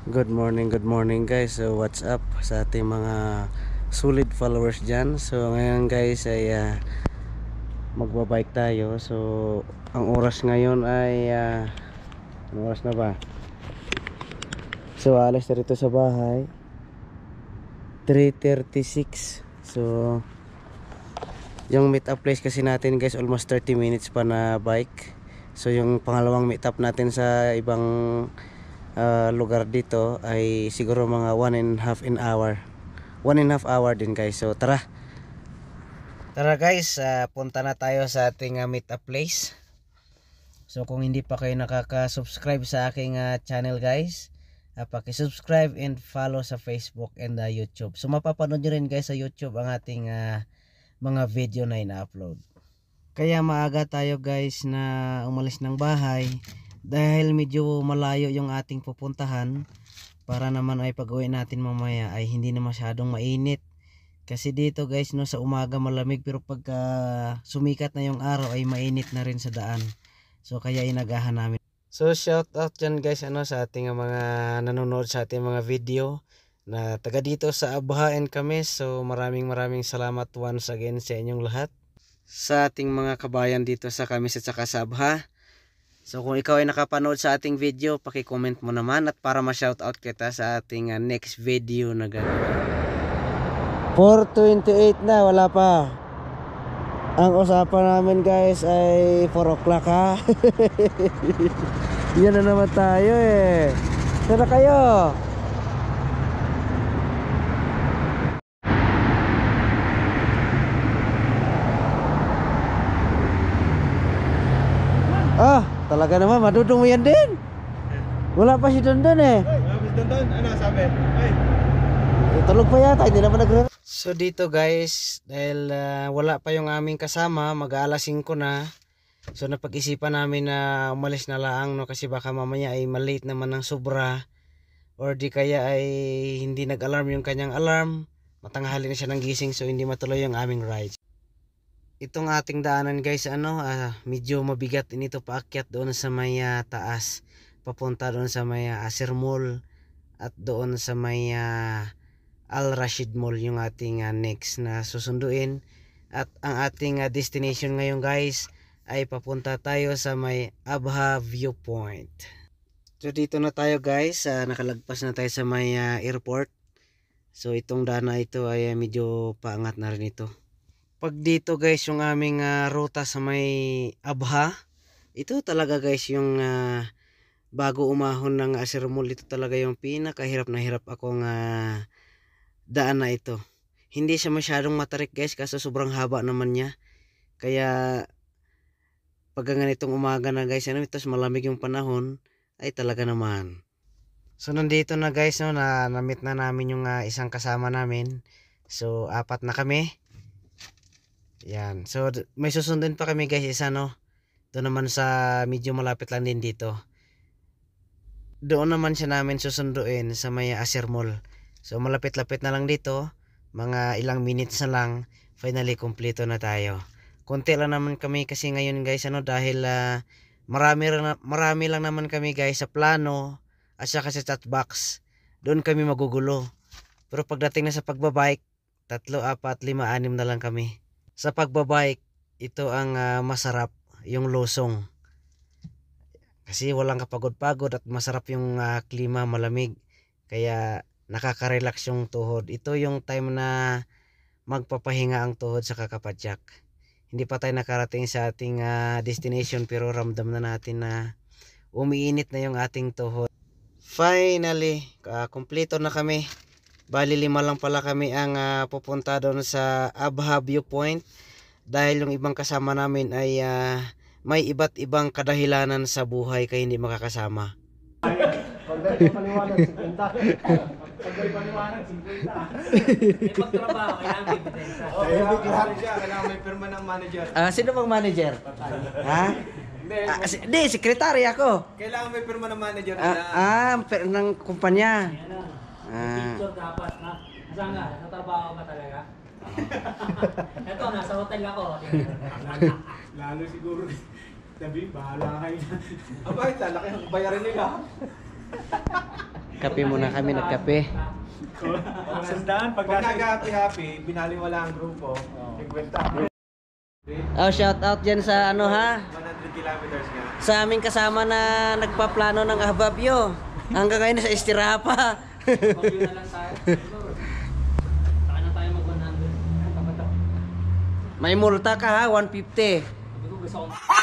Good morning guys. So what's up sa ating mga solid followers dyan. So ngayon guys ay magbabike tayo. So ang oras ngayon ay anong oras na ba? So alas na rito sa bahay 3:36. So yung meet up place kasi natin guys almost 30 minutes pa na bike. So yung pangalawang meet up natin sa ibang lugar dito ay siguro mga 1.5 hour din guys. So tara guys, punta na tayo sa ating meet up place. So kung hindi pa kayo nakaka-subscribe sa aking channel guys, paki-subscribe and follow sa Facebook and YouTube. So mapapanood nyo rin guys sa YouTube ang ating mga video na ina-upload. Kaya maaga tayo guys na umalis ng bahay dahil medyo malayo yung ating pupuntahan, para naman ay pag-uwi natin mamaya ay hindi na masyadong mainit. Kasi dito guys no, sa umaga malamig, pero pagka sumikat na yung araw ay mainit na rin sa daan. So kaya inagahan namin. So shout out dyan guys sa ating mga nanonood sa ating mga video na taga dito sa Abha and Kamis. So maraming salamat once again sa inyong lahat, sa ating mga kabayan dito sa Kamis at saka sa Abha. So kung ikaw ay nakapanood sa ating video, paki-comment mo naman at para ma-shoutout kita sa ating next video na gano'n. 4:28 na, wala pa. Ang usapan namin guys ay 4 o'clock ha. Yan na naman tayo eh. Sana kayo. Talaga naman, madudong mo yan din. Wala pa si Dondon eh. Wala pa si Dondon, ano sabi? Ay. Tulog pa yata, hindi naman nagre. So dito guys, dahil wala pa yung aming kasama, mag-aalas 5 na. So napag-isipan namin na umalis na lang no, kasi baka mamaya ay malate naman ng sobra. Or di kaya ay hindi nag-alarm yung kanyang alarm. Matanghali na siya ng gising, so hindi matuloy yung aming ride. Itong ating daanan guys, medyo mabigat inito paakyat doon sa may taas, papunta doon sa may Asir Mall at doon sa may Al Rashid Mall yung ating next na susunduin. At ang ating destination ngayon guys ay papunta tayo sa may Abha Viewpoint. So dito na tayo guys, nakalagpas na tayo sa may airport. So itong daan na ito ay medyo paangat na rin ito. Pag dito guys yung aming ruta sa may Abha, ito talaga guys yung bago umahon ng Asir Mall, ito talaga yung pinakahirap na hirap akong daan na ito. Hindi siya masyadong matarik guys kasi sobrang haba naman niya. Kaya pag ganitong umaga na guys, ito malamig yung panahon, ay talaga naman. So nandito na guys no, na-meet na namin yung isang kasama namin. So 4 na kami. Yan. So may susundin pa kami guys, isa no. Doon naman sa medyo malapit lang din dito. Doon naman siya namin susunduin sa may Asir Mall. So malapit-lapit na lang dito. Mga ilang minutes na lang, finally kumpleto na tayo. Konti lang naman kami kasi ngayon guys dahil marami lang naman kami guys sa plano at saka sa chat box. Doon kami magugulo. Pero pagdating na sa pagbabike, 3, 4, 5, 6 na lang kami. Sa pagbabike, ito ang masarap, yung losong. Kasi walang kapagod-pagod at masarap yung klima, malamig. Kaya nakaka-relax yung tuhod. Ito yung time na magpapahinga ang tuhod sa kakapadyak. Hindi pa tayo nakarating sa ating destination, pero ramdam na natin na umiinit na yung ating tuhod. Finally, kumpleto na kami. Bali 5 lang pala kami ang pupunta doon sa Abha Viewpoint, dahil yung ibang kasama namin ay may iba't ibang kadahilanan sa buhay kaya hindi makakasama. Pagday paliwanag 50. Pagday paliwanag 50. May pagtrabaho kailangan may ebidensya. Kailangan may pirma ng manager. Sino bang manager? Ha? Hindi, sekretary ako. Kailangan may pirma ng manager Ng kumpanya. Picture dapat na. Saan nga? Sa trabaho ba talaga? Ito, nasa hotel ako. Lalo siguro. Sabi, bahala kayo. Aba, lalaki ang bayaran nila. Kape muna kami, nagkape. Sandaan, pag nag-happy-happy, binaliwala ang grupo. 50. Oh, shout out dyan sa ano ha? 100 kilometers nga. Sa aming kasama na nagpaplano ng Hababyo. Hanggang ngayon sa istiraha pa. Pag-view na lang tayo. Saka na tayo mag-100. May multa ka ha, 150. Sabi ko gusto ko